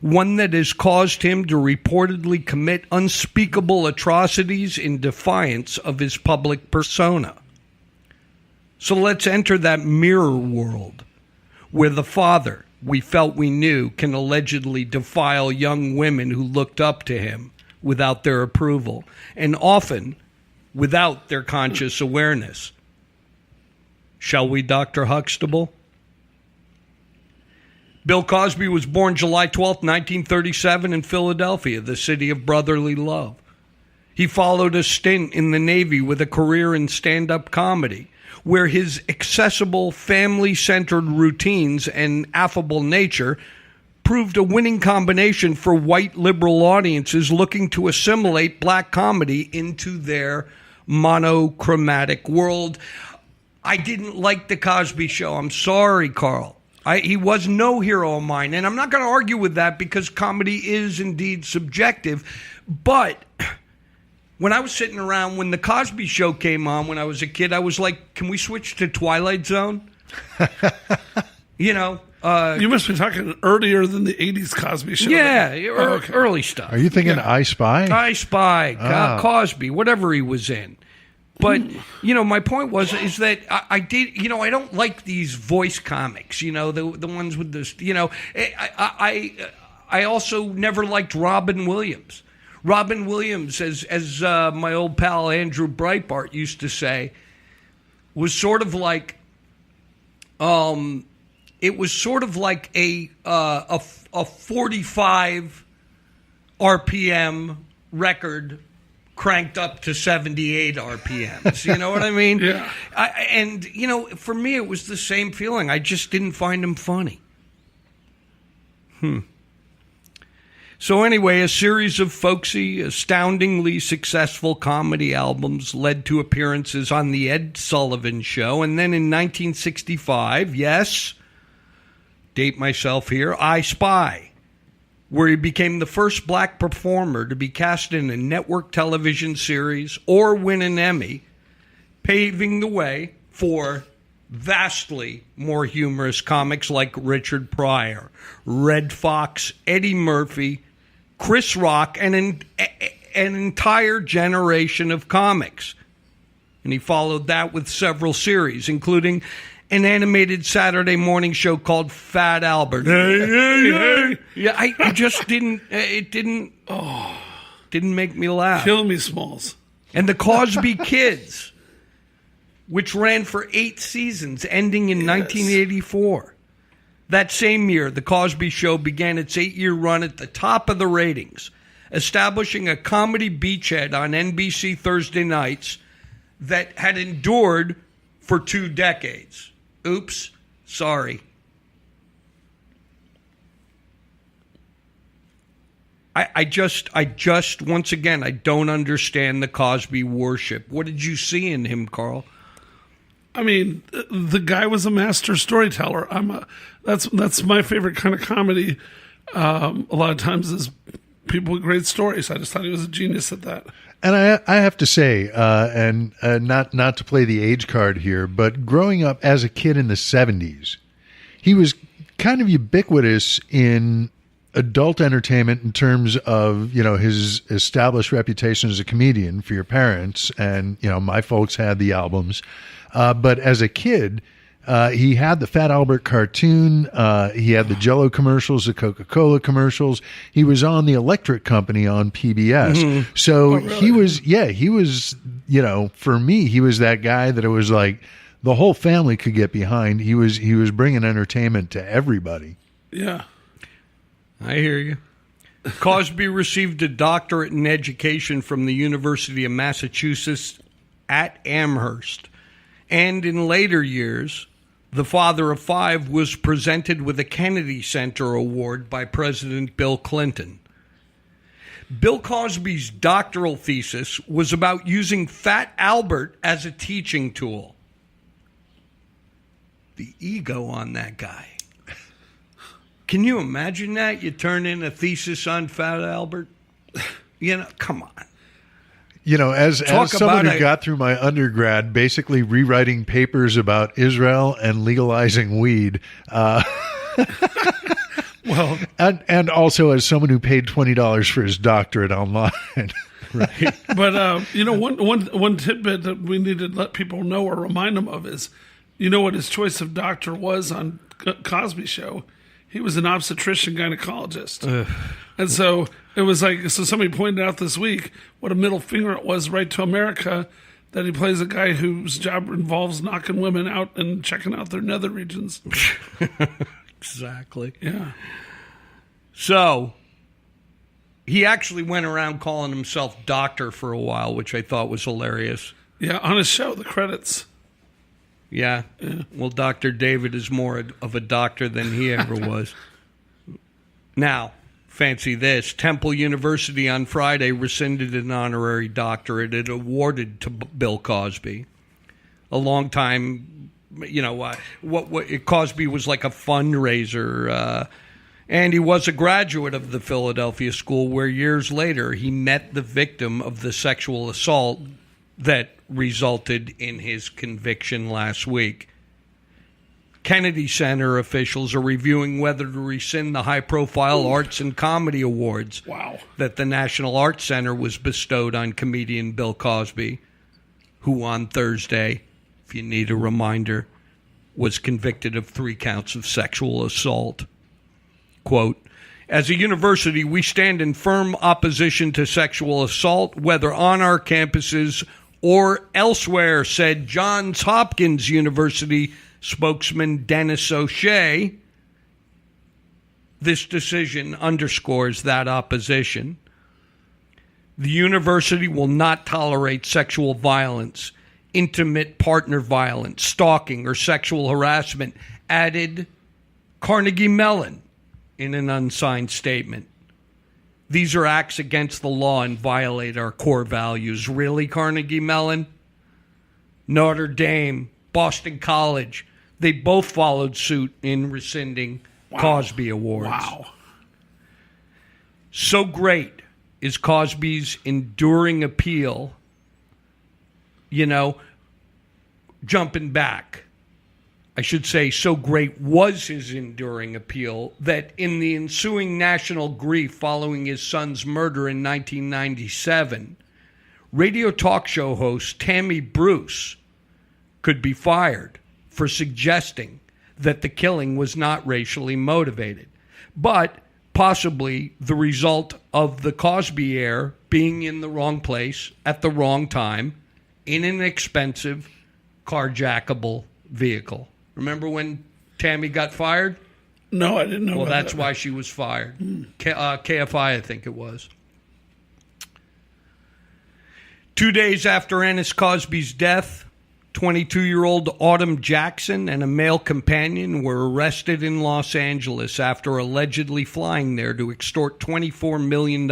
one that has caused him to reportedly commit unspeakable atrocities in defiance of his public persona. So let's enter that mirror world where the father we felt we knew can allegedly defile young women who looked up to him without their approval, and often without their conscious awareness. Shall we, Dr. Huxtable? Bill Cosby was born July 12, 1937 in Philadelphia, the city of brotherly love. He followed a stint in the Navy with a career in stand-up comedy, where his accessible, family-centered routines and affable nature proved a winning combination for white liberal audiences looking to assimilate black comedy into their monochromatic world. I didn't like the Cosby Show. I'm sorry, Carl. He was no hero of mine, and I'm not going to argue with that because comedy is indeed subjective. But when I was sitting around, when the Cosby Show came on when I was a kid, I was like, can we switch to Twilight Zone? You know. You must be talking earlier than the 80s Cosby Show. Yeah, early stuff. Are you thinking I Spy? I Spy, Cosby, whatever he was in. But, you know, my point is that I did, you know, I don't like these voice comics, you know, the ones with this, you know. I also never liked Robin Williams. Robin Williams, as my old pal Andrew Breitbart used to say, was sort of like, it was sort of like a 45 RPM record cranked up to 78 RPMs. You know what I mean? Yeah. And, you know, for me, it was the same feeling. I just didn't find him funny. So anyway, a series of folksy, astoundingly successful comedy albums led to appearances on The Ed Sullivan Show. And then in 1965, yes, date myself here, I Spy, where he became the first black performer to be cast in a network television series or win an Emmy, paving the way for vastly more humorous comics like Richard Pryor, Red Fox, Eddie Murphy, Chris Rock, and an entire generation of comics. And he followed that with several series, including an animated Saturday morning show called Fat Albert. Hey. Yeah, I just didn't, it didn't make me laugh. Kill me, Smalls. And the Cosby Kids, which ran for 8 seasons, ending in 1984. That same year, The Cosby Show began its 8-year run at the top of the ratings, establishing a comedy beachhead on NBC Thursday nights that had endured for 2 decades. Oops, sorry. I just, once again, I don't understand the Cosby worship. What did you see in him, Carl? I mean, the guy was a master storyteller. That's my favorite kind of comedy. A lot of times is people with great stories. I just thought he was a genius at that. And I have to say, and not to play the age card here, but growing up as a kid in the 70s, he was kind of ubiquitous in adult entertainment in terms of, you know, his established reputation as a comedian for your parents. And, you know, my folks had the albums. But as a kid, he had the Fat Albert cartoon. He had the Jell-O commercials, the Coca-Cola commercials. He was on the Electric Company on PBS. Mm-hmm. So really? he was, you know, for me, he was that guy that it was like the whole family could get behind. He was bringing entertainment to everybody. Yeah. I hear you. Cosby received a doctorate in education from the University of Massachusetts at Amherst. And in later years, the father of 5 was presented with a Kennedy Center Award by President Bill Clinton. Bill Cosby's doctoral thesis was about using Fat Albert as a teaching tool. The ego on that guy. Can you imagine that? You turn in a thesis on Fat Albert? You know, come on. You know, as someone who got through my undergrad, basically rewriting papers about Israel and legalizing weed. Well, Well, and also as someone who paid $20 for his doctorate online. Right. but one tidbit that we need to let people know or remind them of is, what his choice of doctor was on Cosby Show. He was an obstetrician gynecologist. And so it was so somebody pointed out this week what a middle finger it was right to America that he plays a guy whose job involves knocking women out and checking out their nether regions. Exactly. Yeah. So he actually went around calling himself doctor for a while, which I thought was hilarious. Yeah, on his show, the credits. Yeah. Well, Dr. David is more of a doctor than he ever was. Now, fancy this. Temple University on Friday rescinded an honorary doctorate it awarded to Bill Cosby. A long time, Cosby was like a fundraiser, and he was a graduate of the Philadelphia school where years later he met the victim of the sexual assault that resulted in his conviction last week. Kennedy Center officials are reviewing whether to rescind the high-profile Arts and Comedy Awards that the National Arts Center was bestowed on comedian Bill Cosby, who on Thursday, if you need a reminder, was convicted of 3 counts of sexual assault. Quote, "As a university, we stand in firm opposition to sexual assault, whether on our campuses or elsewhere," said Johns Hopkins University spokesman Dennis O'Shea. This decision underscores that opposition. The university will not tolerate sexual violence, intimate partner violence, stalking, or sexual harassment, added Carnegie Mellon in an unsigned statement. These are acts against the law and violate our core values. Really, Carnegie Mellon? Notre Dame, Boston College, they both followed suit in rescinding Cosby Awards. Wow. So great is Cosby's enduring appeal, jumping back. I should say, so great was his enduring appeal that in the ensuing national grief following his son's murder in 1997, radio talk show host Tammy Bruce could be fired for suggesting that the killing was not racially motivated, but possibly the result of the Cosby heir being in the wrong place at the wrong time in an expensive, carjackable vehicle. Remember when Tammy got fired? No, I didn't know. Well, about that's that. why she was fired. KFI, I think it was. 2 days after Ennis Cosby's death, 22-year-old Autumn Jackson and a male companion were arrested in Los Angeles after allegedly flying there to extort $24 million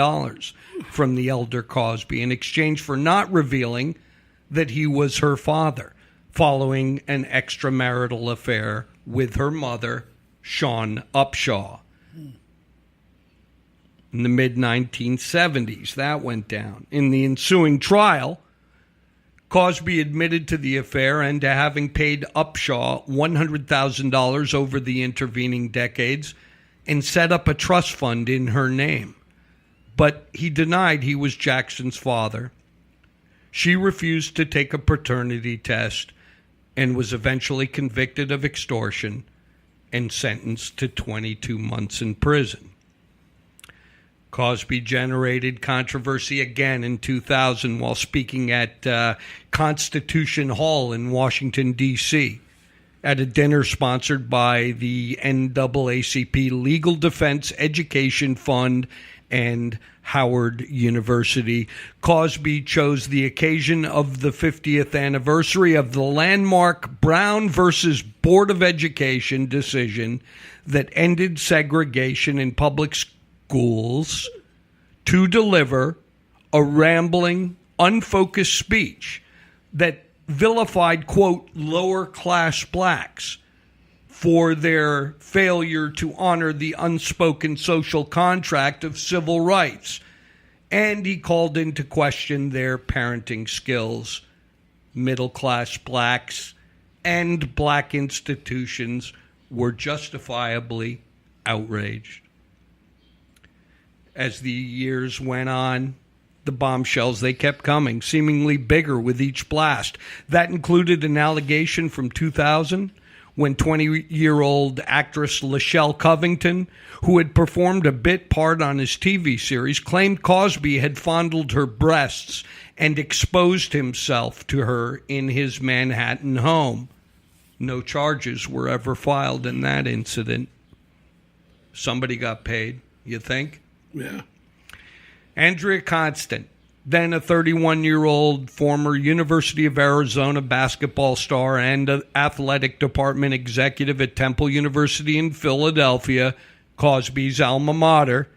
from the elder Cosby in exchange for not revealing that he was her father, following an extramarital affair with her mother, Shawn Upshaw. In the mid-1970s, that went down. In the ensuing trial, Cosby admitted to the affair and to having paid Upshaw $100,000 over the intervening decades and set up a trust fund in her name. But he denied he was Jackson's father. She refused to take a paternity test and was eventually convicted of extortion and sentenced to 22 months in prison. Cosby generated controversy again in 2000 while speaking at Constitution Hall in Washington, D.C., at a dinner sponsored by the NAACP Legal Defense Education Fund and Howard University. Cosby chose the occasion of the 50th anniversary of the landmark Brown versus Board of Education decision that ended segregation in public schools to deliver a rambling, unfocused speech that vilified, quote, lower-class blacks for their failure to honor the unspoken social contract of civil rights. And he called into question their parenting skills. Middle-class blacks and black institutions were justifiably outraged. As the years went on, the bombshells, they kept coming, seemingly bigger with each blast. That included an allegation from 2000 when 20-year-old actress Lachelle Covington, who had performed a bit part on his TV series, claimed Cosby had fondled her breasts and exposed himself to her in his Manhattan home. No charges were ever filed in that incident. Somebody got paid, you think? Yeah. Andrea Constant, then a 31-year-old former University of Arizona basketball star and athletic department executive at Temple University in Philadelphia, Cosby's alma mater,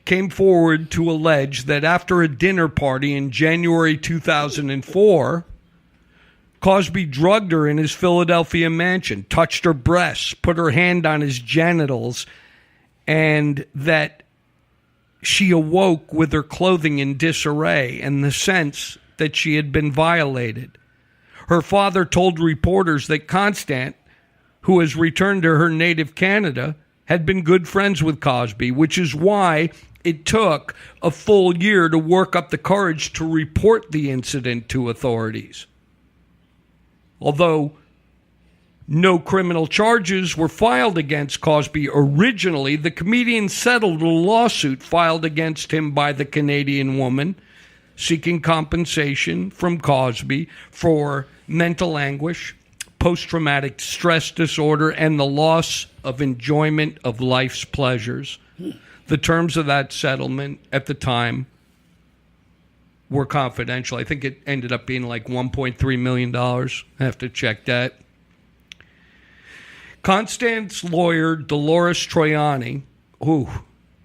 came forward to allege that after a dinner party in January 2004, Cosby drugged her in his Philadelphia mansion, touched her breasts, put her hand on his genitals, and that she awoke with her clothing in disarray and the sense that she had been violated. Her father told reporters that Constant, who has returned to her native Canada, had been good friends with Cosby, which is why it took a full year to work up the courage to report the incident to authorities. Although no criminal charges were filed against Cosby originally, the comedian settled a lawsuit filed against him by the Canadian woman, seeking compensation from Cosby for mental anguish, post-traumatic stress disorder, and the loss of enjoyment of life's pleasures. The terms of that settlement at the time were confidential. I think it ended up being like $1.3 million. I have to check that. Constant's lawyer, Dolores Troiani,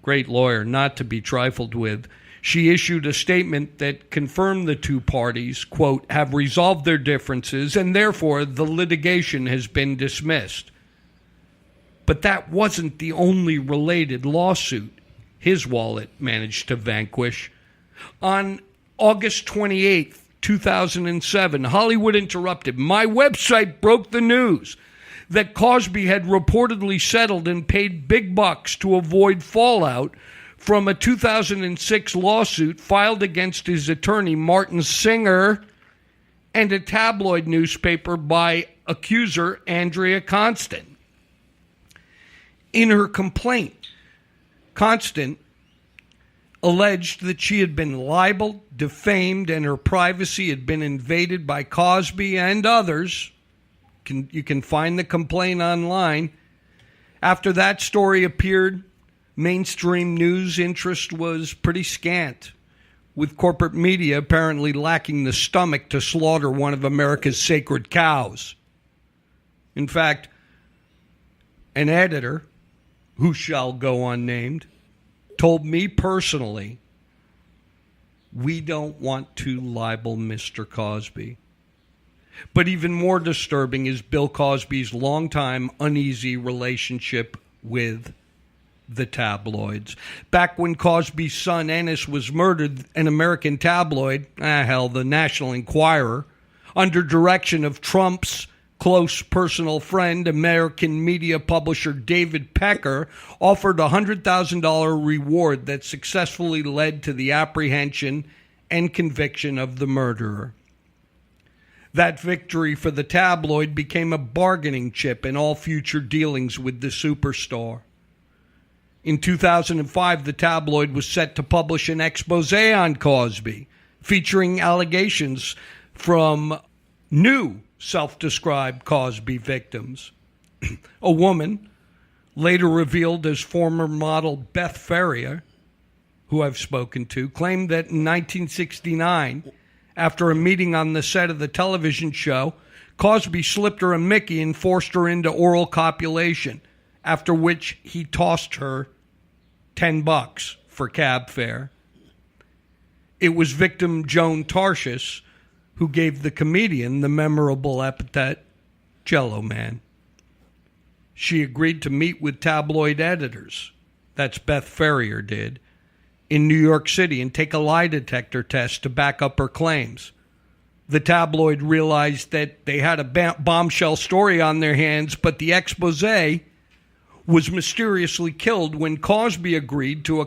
great lawyer, not to be trifled with, she issued a statement that confirmed the two parties, quote, have resolved their differences and therefore the litigation has been dismissed. But that wasn't the only related lawsuit his wallet managed to vanquish. On August 28th, 2007, Hollywood Interrupted, my website, broke the news that Cosby had reportedly settled and paid big bucks to avoid fallout from a 2006 lawsuit filed against his attorney, Martin Singer, and a tabloid newspaper by accuser Andrea Constant. In her complaint, Constant alleged that she had been libeled, defamed, and her privacy had been invaded by Cosby and others. You can find the complaint online. After that story appeared, mainstream news interest was pretty scant, with corporate media apparently lacking the stomach to slaughter one of America's sacred cows. In fact, an editor, who shall go unnamed, told me personally, we don't want to libel Mr. Cosby. But even more disturbing is Bill Cosby's longtime uneasy relationship with the tabloids. Back when Cosby's son Ennis was murdered, an American tabloid, the National Enquirer, under direction of Trump's close personal friend, American media publisher David Pecker, offered a $100,000 reward that successfully led to the apprehension and conviction of the murderer. That victory for the tabloid became a bargaining chip in all future dealings with the superstar. In 2005, the tabloid was set to publish an expose on Cosby, featuring allegations from new self-described Cosby victims. A woman, later revealed as former model Beth Ferrier, who I've spoken to, claimed that in 1969, after a meeting on the set of the television show, Cosby slipped her a Mickey and forced her into oral copulation, after which he tossed her $10 for cab fare. It was victim Joan Tarshish who gave the comedian the memorable epithet, Jello Man. She agreed to meet with tabloid editors, that's Beth Ferrier did, in New York City and take a lie detector test to back up her claims. The tabloid realized that they had a bombshell story on their hands, but the expose was mysteriously killed when Cosby agreed to a